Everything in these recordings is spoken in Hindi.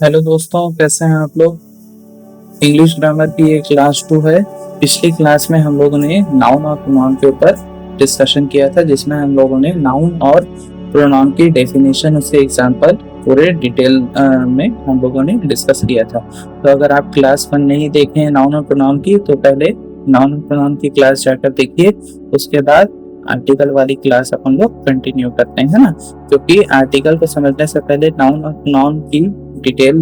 हेलो दोस्तों, कैसे हैं आप लोग। इंग्लिश ग्रामर की ये क्लास 2 है। पिछली क्लास में हम लोगों ने नाउन और प्रोनाउन के ऊपर डिस्कशन किया था, जिसमें हम लोगों ने नाउन और प्रोनाउन की डेफिनेशन, उसके एग्जांपल पूरे डिटेल में हम लोगों ने डिस्कस किया था। तो अगर आप क्लास 1 नहीं देखे हैं नाउन और प्रोनाउन की, तो पहले नाउन और प्रोनाउन की क्लास जाकर देखिए। उसके बाद आर्टिकल वाली क्लास अपन लोग कंटिन्यू करते हैं ना, क्योंकि आर्टिकल को समझने से पहले नाउन और प्रोनाउन की डिटेल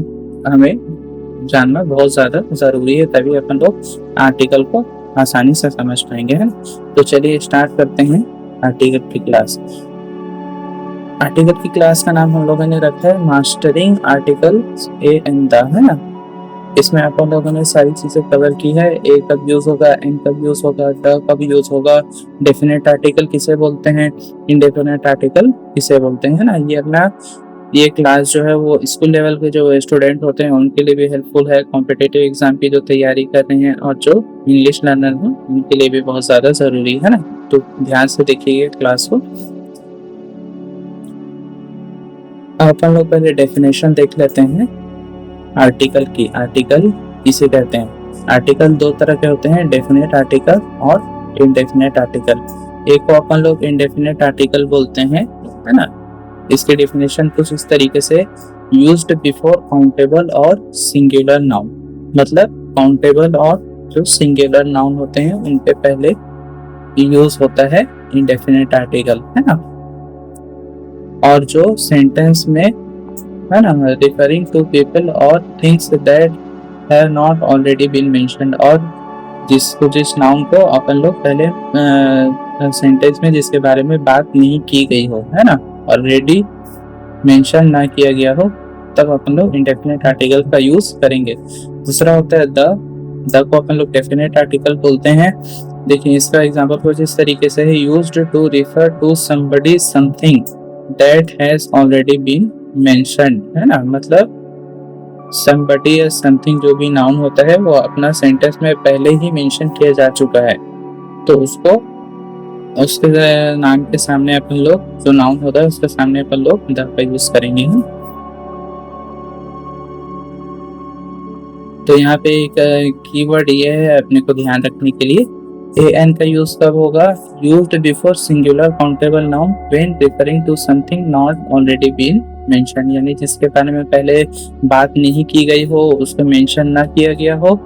हमें जानना बहुत ज्यादा जरूरी है, तभी अपन लोग आर्टिकल को आसानी से समझ पाएंगे, है ना। तो चलिए स्टार्ट करते हैं आर्टिकल की क्लास। आर्टिकल की क्लास का नाम हम लोगों ने रखा है mastering article A and the, है ना। इसमें अपन लोगों ने सारी चीजें कवर की है। ए कब यूज होगा, एन कब यूज होगा, द कब यूज होगा, डेफिनेट आर्टिकल किसे बोलते हैं, इनडेफिनेट आर्टिकल किसे बोलते हैं, ना। ये क्लास जो है वो स्कूल लेवल के जो स्टूडेंट होते हैं उनके लिए भी हेल्पफुल है, कॉम्पिटिटिव एग्जाम की जो तैयारी कर रहे हैं, और जो इंग्लिश लर्नर हैं उनके लिए भी बहुत ज़्यादा ज़रूरी है, ना। तो ध्यान से देखिए क्लास को। अपन लोग पहले डेफिनेशन देख लेते हैं आर्टिकल की। आर्टिकल किसे कहते हैं। आर्टिकल दो तरह के होते हैं, डेफिनेट आर्टिकल और इनडेफिनेट आर्टिकल। एक को अपन लोग इनडेफिनेट आर्टिकल बोलते हैं, है ना। इसकी डेफिनेशन कुछ इस तरीके से, यूज्ड बिफोर काउंटेबल और सिंगुलर नाउन। मतलब काउंटेबल और जो सिंगुलर नाउन होते हैं उनके पहले यूज होता है इंडेफिनेट आर्टिकल, है ना। और जो सेंटेंस में, है ना, रिफरिंग टू पीपल और things that have not already been mentioned, और जिस नाउन को अपन लोग पहले सेंटेंस में जिसके बारे में बात नहीं की गई हो, है ना, ऑलरेडी मेंशन ना किया गया हो, तब अपन लोग इंडेफिनेट आर्टिकल का यूज करेंगे। दूसरा होता है द को अपन लोग डेफिनेट आर्टिकल बोलते हैं। देखिए इसका एग्जांपल कुछ इस तरीके से है, used to refer to somebody something that has already been mentioned, है ना। मतलब समबडी या समथिंग जो भी नाउन होता है वो अपना सेंटेंस में पहले ही मेंशन किया जा चुका है, तो उसको उसके नाम के सामने अपन लोग, जो नाउन होता है उसके सामने अपन लोग द का यूज करेंगे। तो यहाँ पे एक कीवर्ड ये है अपने को ध्यान रखने के लिए, ए एन का यूज कब होगा, used before singular countable noun when referring to something not already been mention, यानी जिसके बारे में पहले बात नहीं की गई हो, उसको मेंशन ना किया गया हो,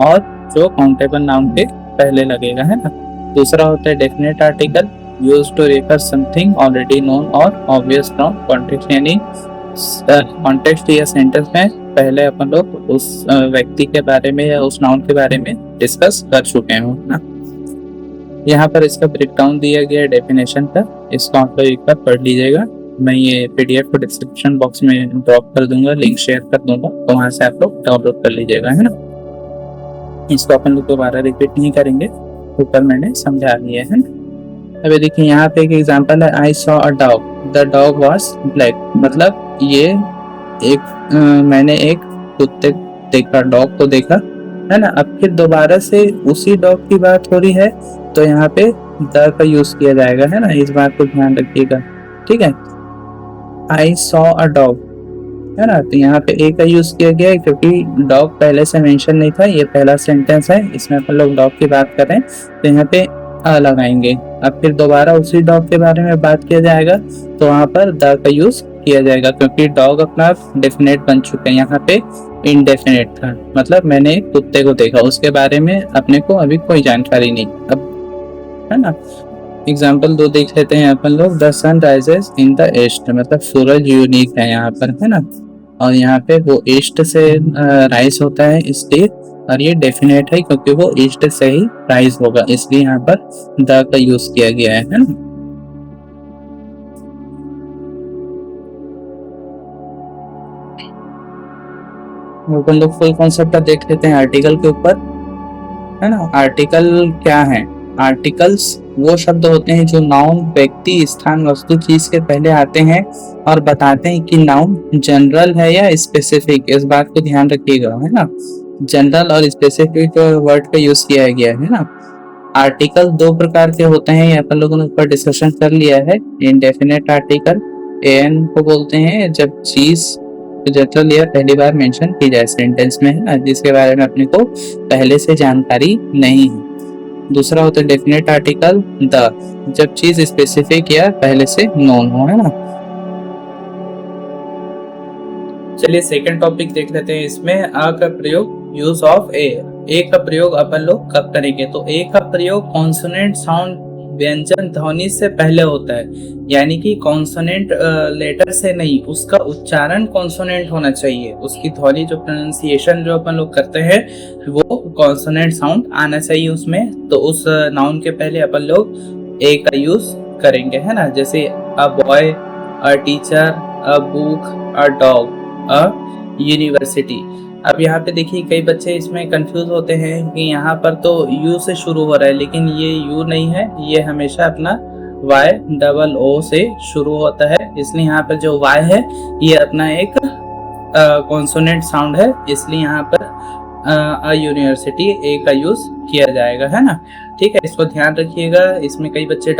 और जो काउंटेबल नाउन के पहले लगेगा, है ना। दूसरा होता है definite article, used to refer something already known और ऑब्वियस फ्रॉम कॉन्टेक्स्ट, यानी कॉन्टेक्स्ट या सेंटेंस में पहले अपन लोग उस व्यक्ति के बारे में या उस नाउन के बारे में डिस्कस कर चुके हो, ना। यहाँ पर इसका ब्रेकडाउन दिया गया है डेफिनेशन का, इसको आप लोग एक बार पढ़ लीजिएगा। मैं ये पीडीएफ को डिस्क्रिप्शन बॉक्स में ड्रॉप कर दूंगा, लिंक शेयर कर दूंगा, तो वहां से आप लोग डाउनलोड कर लीजिएगा, है ना। इसको अपन लोग दोबारा रिपीट नहीं करेंगे, ऊपर मैंने समझा दिया है ना। अभी देखिए यहाँ पे एक एग्जांपल है, I saw a dog, the dog was black. मतलब ये मैंने एक कुत्ते देखा, डॉग को देखा, है ना। अब फिर दोबारा से उसी डॉग की बात हो रही है, तो यहाँ पे द का यूज किया जाएगा, है ना। इस बात को ध्यान रखिएगा, ठीक है। आई सॉ अ डॉग, है ना, तो यहाँ पे ए का यूज किया गया है क्योंकि डॉग पहले से मेंशन नहीं था, ये पहला सेंटेंस है, इसमें अपन लोग डॉग की बात कर रहे हैं, तो यहाँ पे अ लगाएंगे। अब फिर दोबारा उसी डॉग के बारे में बात किया जाएगा, तो वहाँ पर द का यूज किया जाएगा, क्योंकि डॉग अपना डेफिनेट बन चुका है, यहाँ पे इनडेफिनेट था। मतलब मैंने एक कुत्ते को देखा, उसके बारे में अपने को अभी कोई जानकारी नहीं, अब, है ना। एग्जाम्पल 2 देख लेते हैं अपन लोग, the sun rises in the east, मतलब सूरज यूनिक है यहाँ पर, है ना, और यहाँ पे वो ईस्ट से राइज होता है इसलिए, और ये डेफिनेट है क्योंकि वो ईस्ट से ही राइज होगा, इसलिए यहाँ पर द का यूज किया गया है ना। अपन लोग फुल कॉन्सेप्ट देख लेते हैं आर्टिकल के ऊपर, है ना। आर्टिकल क्या है। आर्टिकल्स वो शब्द होते हैं जो नाउन, व्यक्ति, स्थान, वस्तु, चीज के पहले आते हैं और बताते हैं कि नाउन जनरल है या स्पेसिफिक। इस बात को ध्यान रखिएगा, है ना। जनरल और स्पेसिफिक वर्ड का यूज किया गया है ना। आर्टिकल 2 प्रकार के होते हैं, ये अपन लोगों ने ऊपर डिस्कशन कर लिया है। इंडेफिनेट आर्टिकल एन को बोलते हैं जब चीज तो जनरल यह पहली बार मेंशन की जाए सेंटेंस में, है ना, जिसके बारे में अपने को पहले से जानकारी नहीं है। दूसरा होता है डेफिनेट आर्टिकल द, जब चीज स्पेसिफिक या पहले से नोन हो, है ना। चलिए सेकंड टॉपिक देख लेते हैं। इसमें अ का प्रयोग, यूज ऑफ ए का प्रयोग अपन लोग कब करेंगे? तो ए का प्रयोग कॉन्सोनेंट साउंड, व्यंजन ध्वनि से पहले होता है, यानी कि कॉन्सोनेंट लेटर से नहीं, उसका उच्चारण कॉन्सोनेंट होना चाहिए, उसकी ध्वनि जो प्रोनाउंसिएशन जो अपन लोग करते हैं वो कॉन्सोनेंट साउंड आना चाहिए उसमें। तो उस नाउन के पहले अपन लोग ए का यूज करेंगे, है ना। जैसे a boy, a teacher, a book, a dog, a university. अब यहाँ पे देखिए कई बच्चे इसमें कंफ्यूज होते हैं कि यहाँ पर तो यू से शुरू हो रहा है, लेकिन ये यू नहीं है, ये हमेशा अपना वाई डबल ओ से शुरू होता है। इसलिए यहाँ पर जो वाई है ये अपना एक कॉन्सोनेंट साउंड है, इसलिए यहाँ पर अ यूनिवर्सिटी ए का यूज किया जाएगा, है ना। ठीक है, इसको ध्यान रखिएगा। इसमें कई बच्चे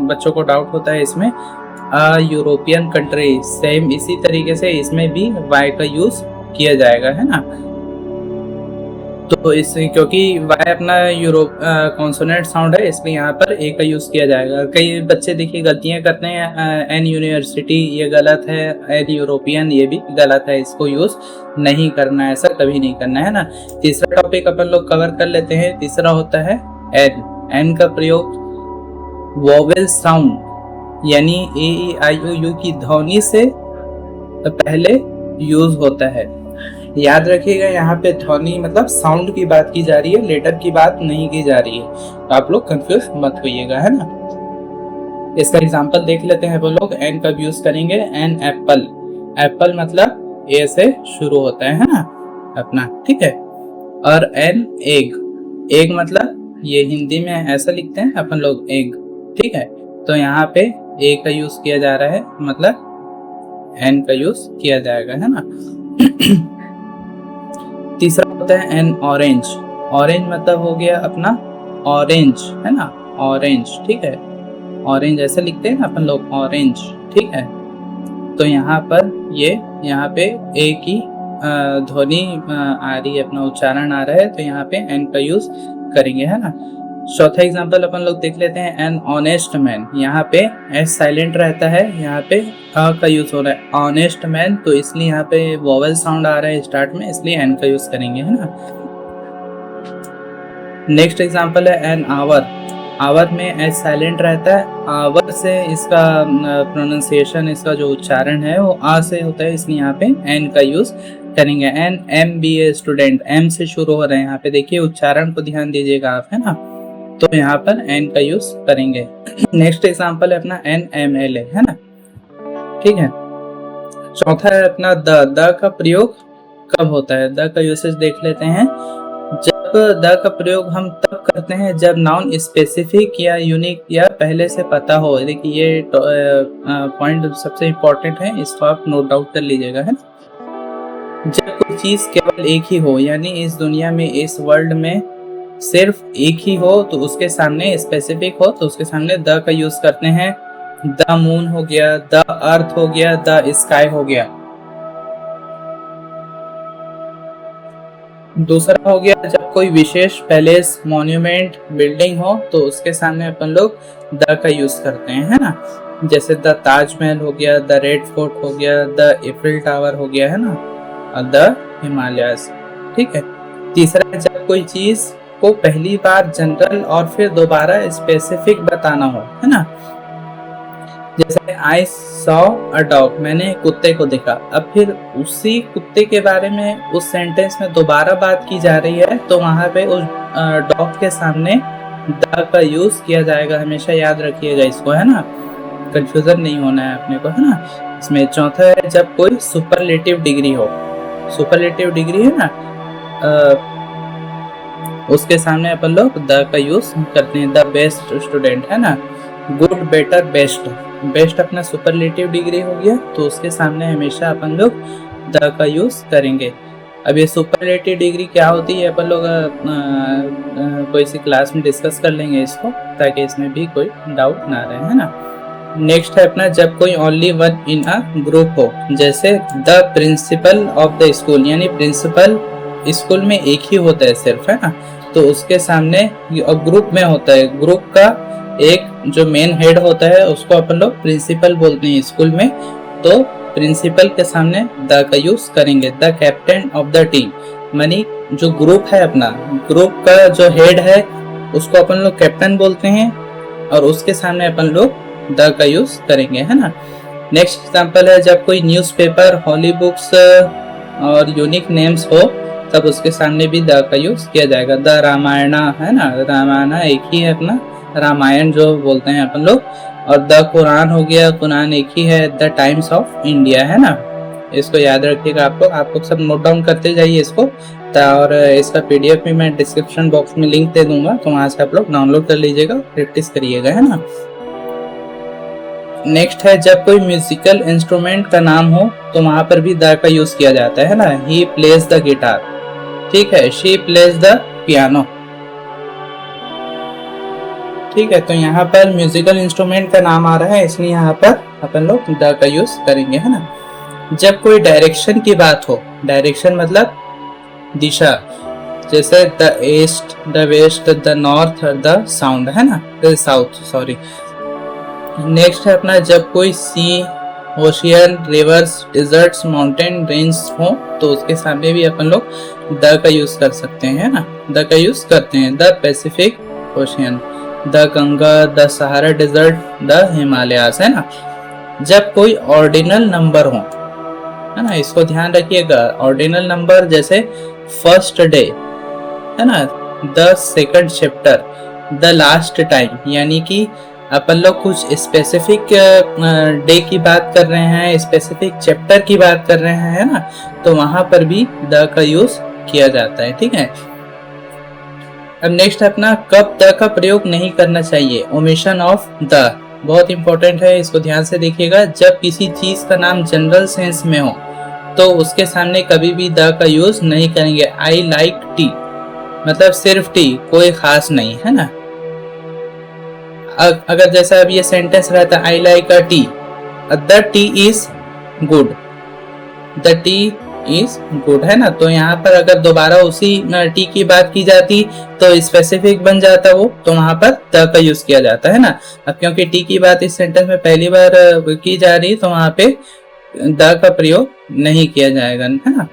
बच्चों को डाउट होता है इसमें। यूरोपियन कंट्री, सेम इसी तरीके से इसमें भी वाई का यूज किया जाएगा, है ना। तो इससे क्योंकि वाई अपना यूरोप कॉन्सोनेंट साउंड है, इसलिए यहाँ पर ए का यूज किया जाएगा। कई बच्चे देखिए गलतियां करते हैं, एन यूनिवर्सिटी ये गलत है, एन यूरोपियन ये भी गलत है, इसको यूज नहीं करना है, ऐसा कभी नहीं करना है ना। तीसरा टॉपिक अपन लोग कवर कर लेते हैं। तीसरा होता है एन का प्रयोग वोवेल साउंड, यानी ए ई आई ओ यू की ध्वनि से पहले यूज होता है। याद रखिएगा यहाँ पे ध्वनि मतलब साउंड की बात की जा रही है, लेटर की बात नहीं की जा रही है, तो आप लोग कंफ्यूज मत होइएगा, है ना। इसका एग्जांपल देख लेते हैं। वो लोग एन कब यूज करेंगे? एन एप्पल, एप्पल मतलब ए से शुरू होता है ना अपना, ठीक है। और एन एग, एग मतलब ये हिंदी में ऐसा लिखते हैं अपन लोग एग, ठीक है। तो यहाँ पे ए का यूज किया जा रहा है, मतलब एन का यूज किया जाएगा, है ना। तीसरा होता है एन ऑरेंज, ऑरेंज मतलब हो गया अपना ऑरेंज, है ना, ऑरेंज, ठीक है। ऑरेंज ऐसे लिखते हैं ना अपन लोग, ऑरेंज, ठीक है। तो यहाँ पर ये यहाँ पे ए की ध्वनि आ रही है, अपना उच्चारण आ रहा है, तो यहाँ पे एन का यूज करेंगे, है ना। चौथा एग्जांपल अपन लोग देख लेते हैं, एन ऑनेस्ट मैन, यहाँ पे एस साइलेंट रहता है, यहाँ पे अ का यूज हो रहा है, ऑनेस्ट मैन, तो इसलिए यहाँ पे वोवेल साउंड आ रहा है स्टार्ट में, इसलिए एन का यूज करेंगे, है ना। नेक्स्ट एग्जांपल है एन आवर, आवर में एस साइलेंट रहता है, आवर से इसका प्रोनाउंसिएशन, इसका जो उच्चारण है वो आ से होता है, इसलिए यहाँ पे एन का यूज करेंगे। An M B A student, M से शुरू हो रहे हैं, यहाँ पे देखिए उच्चारण को ध्यान दीजिएगा आप, है ना। तो यहाँ पर एन का यूज करेंगे। नेक्स्ट एग्जांपल है अपना एन एम एल ए, है ना, ठीक है। चौथा है अपना द का प्रयोग कब होता है? द का यूसेज देख लेते हैं। जब द का प्रयोग हम तब करते हैं जब नाउन स्पेसिफिक या यूनिक या पहले से पता हो। देखिए ये पॉइंट सबसे इम्पोर्टेंट है, इसको आप नोट डाउन कर लीजिएगा, है ना। जब कोई चीज केवल एक ही हो, यानी इस दुनिया में, इस वर्ल्ड में सिर्फ एक ही हो, तो उसके सामने स्पेसिफिक हो, तो उसके सामने द का यूज करते हैं। द मून हो गया, द अर्थ हो गया, द स्काई हो गया। दूसरा हो गया जब कोई विशेष पैलेस, मॉन्यूमेंट, बिल्डिंग हो, तो उसके सामने अपन लोग द का यूज करते हैं, है ना। जैसे द ताजमहल हो गया, द रेड फोर्ट हो गया, द इफिल टावर हो गया, है ना, और द हिमालयस, ठीक है। तीसरा है जब कोई चीज को पहली बार जनरल और फिर दोबारा स्पेसिफिक बताना हो, है ना। जैसे आई सॉ अ डॉग, मैंने कुत्ते को देखा, अब फिर उसी कुत्ते के बारे में उस सेंटेंस में दोबारा बात की जा रही है, तो वहां पे उस डॉग के सामने द का यूज किया जाएगा, हमेशा याद रखिएगा इसको, है ना, कंफ्यूजन नहीं होना है अपने को, है ना। इसमें चौथा है जब कोई सुपरलेटिव डिग्री हो, सुपरलेटिव डिग्री है ना, उसके सामने अपन लोग द का यूज करते हैं। द बेस्ट स्टूडेंट, है ना, गुड, बेटर, बेस्ट, बेस्ट अपना सुपरलेटिव डिग्री हो गया, तो उसके सामने हमेशा अपन लोग द का यूज करेंगे। अब ये सुपरलेटिव डिग्री क्या होती है अपन लोग कोई सी क्लास में डिस्कस कर लेंगे इसको, ताकि इसमें भी कोई डाउट ना रहे, है ना। नेक्स्ट है अपना जब कोई only one in a group हो, जैसे the principle of the school, यानी प्रिंसिपल स्कूल में एक ही होता है सिर्फ, है ना, तो उसके सामने ग्रुप में होता है, ग्रुप का एक जो मेन हेड होता है उसको अपन लोग प्रिंसिपल बोलते हैं स्कूल में, तो प्रिंसिपल के सामने द का यूज करेंगे। The captain of the team, मानी जो ग्रुप है अपना, ग्रुप का जो हेड है उसको अपन लोग कैप्टन बोलते हैं और उसके सामने अपन लोग द का यूज करेंगे, है ना। नेक्स्ट एग्जांपल है जब कोई न्यूज़पेपर, हॉली बुक्स और यूनिक नेम्स हो तब उसके सामने भी द का यूज किया जाएगा। द रामायणा, है ना, रामायणा एक ही है अपना, रामायण जो बोलते हैं अपन लोग, और द कुरान हो गया, कुरान एक ही है। द टाइम्स ऑफ इंडिया, है ना, इसको याद रखिएगा आप लोग सब नोट डाउन करते जाइए इसको, और इसका पीडीएफ भी मैं डिस्क्रिप्शन बॉक्स में लिंक दे दूंगा, तो वहां से आप लोग डाउनलोड कर लीजिएगा, प्रैक्टिस करिएगा, है ना। नेक्स्ट है जब कोई म्यूजिकल इंस्ट्रूमेंट का नाम हो तो वहां पर भी द का यूज किया जाता है ना। ही प्लेज द गिटार, ठीक है, शी प्लेज द पियानो, ठीक है, तो यहाँ पर म्यूजिकल इंस्ट्रूमेंट का नाम आ रहा है इसलिए यहाँ पर अपन लोग द का यूज करेंगे, है ना। जब कोई डायरेक्शन की बात हो, डायरेक्शन मतलब दिशा, जैसे the east, the west, the north, the sound, है ना, साउथ, सॉरी। नेक्स्ट है अपना जब कोई sea, ocean, rivers, deserts, mountain range हो तो उसके सामने भी अपन लोग द का यूज कर सकते हैं, है ना, द का यूज करते हैं। The Pacific Ocean, the Ganga, the Sahara desert, the Himalayas, है ना। जब कोई ऑर्डिनल नंबर हो, है ना, इसको ध्यान रखिएगा, ऑर्डिनल नंबर जैसे फर्स्ट डे, है ना, the second chapter, the last time, यानी कि अपन लोग कुछ स्पेसिफिक डे की बात कर रहे हैं, स्पेसिफिक चैप्टर की बात कर रहे हैं, है ना, तो वहां पर भी द का यूज किया जाता है, ठीक है। अब नेक्स्ट अपना कब द का प्रयोग नहीं करना चाहिए, ओमिशन ऑफ द, बहुत इंपॉर्टेंट है, इसको ध्यान से देखिएगा। जब किसी चीज का नाम जनरल सेंस में हो तो उसके सामने कभी भी द का यूज नहीं करेंगे। आई लाइक टी मतलब सिर्फ टी, कोई खास नहीं, है ना। अगर जैसा अब ये सेंटेंस रहता I like a T, the T is good, the T is good, है ना, तो यहाँ पर अगर दोबारा उसी टी की बात की जाती तो स्पेसिफिक बन जाता वो, तो वहां पर द का यूज किया जाता है ना। अब क्योंकि टी की बात इस सेंटेंस में पहली बार की जा रही तो वहां पे द का प्रयोग नहीं किया जाएगा, है ना।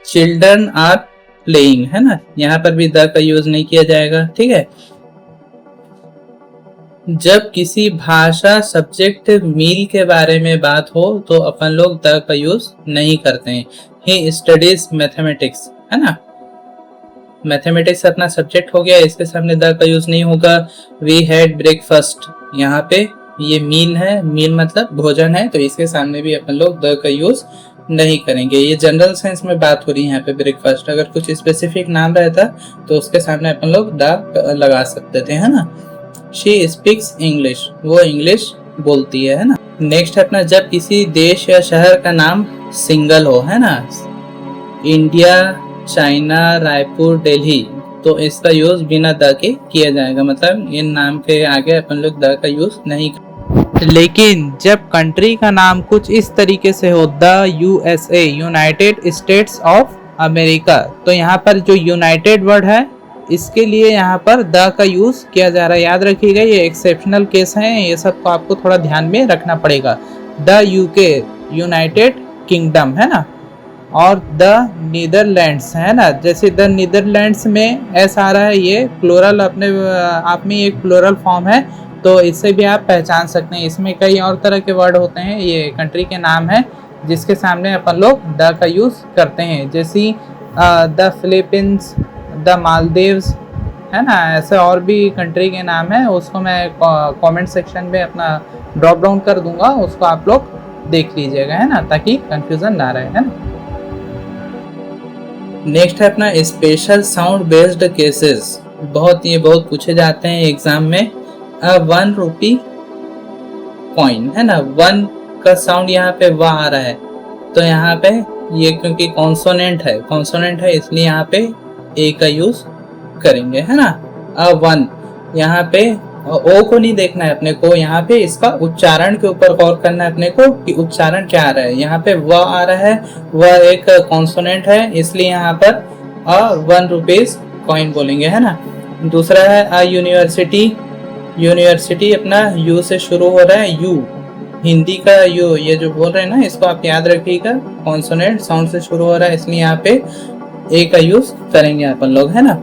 चिल्ड्रन आर प्लेइंग, है ना, यहाँ पर भी द का यूज नहीं किया जाएगा, ठीक है। जब किसी भाषा सब्जेक्ट मील के बारे में बात हो तो अपन लोग द का यूज नहीं करते हैं। ही स्टडीज मैथमेटिक्स, है ना, मैथमेटिक्स अपना सब्जेक्ट हो गया, इसके सामने द का यूज नहीं होगा। वी हैड ब्रेकफास्ट, यहाँ पे ये मील है, मील मतलब भोजन है, तो इसके सामने भी अपन लोग द का यूज नहीं करेंगे। ये जनरल सेंस में बात हो रही है यहाँ पे ब्रेकफास्ट, अगर कुछ स्पेसिफिक नाम रहता तो उसके सामने अपन लोग द लगा सकते थे, है ना। शी स्पीक्स इंग्लिश, वो इंग्लिश बोलती है ना। नेक्स्ट है अपना जब किसी देश या शहर का नाम सिंगल हो, है ना, इंडिया, चाइना, रायपुर, दिल्ली, तो इसका यूज बिना द के किया जाएगा, मतलब इन नाम के आगे अपन लोग द का यूज नहीं। लेकिन जब कंट्री का नाम कुछ इस तरीके से हो, the USA, United states of America, तो यहाँ पर जो यूनाइटेड वर्ड है इसके लिए यहाँ पर द का यूज किया जा रहा है। याद रखिएगा ये एक्सेप्शनल केस है, ये सब को आपको थोड़ा ध्यान में रखना पड़ेगा। द यूके, यूनाइटेड किंगडम, है ना, और द नीदरलैंड्स, है ना, जैसे द नीदरलैंड्स में एस आ रहा है, ये प्लूरल अपने आप में एक प्लूरल फॉर्म है, तो इससे भी आप पहचान सकते हैं। इसमें कई और तरह के वर्ड होते हैं, ये कंट्री के नाम है जिसके सामने अपन लोग द का यूज करते हैं, जैसे द फिलीपींस, द मालदीव्स, है ना, ऐसे और भी कंट्री के नाम है, उसको मैं कमेंट सेक्शन में अपना ड्रॉप डाउन कर दूंगा, उसको आप लोग देख लीजिएगा, है ना, ताकि कंफ्यूजन ना रहे, है ना। नेक्स्ट है अपना स्पेशल साउंड बेस्ड केसेस, बहुत पूछे जाते हैं एग्जाम में। 1 रुपी कॉइन, है ना, 1 का साउंड यहाँ पे वाह आ रहा है, तो यहाँ पे ये क्योंकि कॉन्सोनेंट है इसलिए यहाँ पे ए का यूज करेंगे, है ना। 1 यहाँ पे ओ को नहीं देखना है अपने को, यहाँ पे इसका उच्चारण के ऊपर गौर करना है अपने को कि उच्चारण क्या आ रहा है। यहाँ पे व आ रहा है, वह एक कॉन्सोनेंट है, इसलिए यहाँ पर ₹1 कॉइन बोलेंगे, है ना। दूसरा है अ यूनिवर्सिटी। यूनिवर्सिटी अपना यू से शुरू हो रहा है, यू, हिंदी का यू, ये जो बोल रहे हैं ना, इसको आप याद रखिएगा, कॉन्सोनेंट साउंड से शुरू हो रहा है, इसलिए यहाँ पे ए का यूज करेंगे अपन लोग, है ना।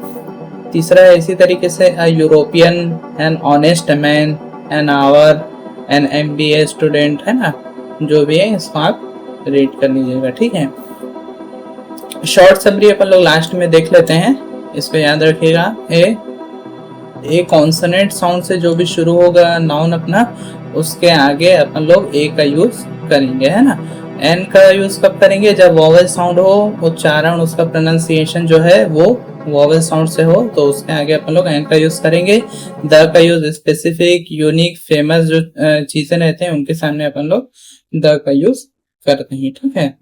तीसरा है इसी तरीके से a European, an honest man, an hour, an MBA student, है ना। जो भी है इसको आप रीड कर लीजिएगा, ठीक है। शॉर्ट समरी अपन लोग लास्ट में देख लेते हैं, इसको याद रखिएगा। ए कॉन्सोनेंट साउंड से जो भी शुरू होगा नाउन अपना, उसके आगे अपन लोग ए का यूज करेंगे, है ना। एन का यूज कब करेंगे, जब वॉवेल साउंड हो, उच्चारण उसका प्रोनाउंसिएशन जो है वो वॉवेल साउंड से हो, तो उसके आगे अपन लोग एन का यूज करेंगे। द का यूज स्पेसिफिक, यूनिक, फेमस जो चीजें रहते हैं उनके सामने अपन लोग द का यूज करते हैं, ठीक है।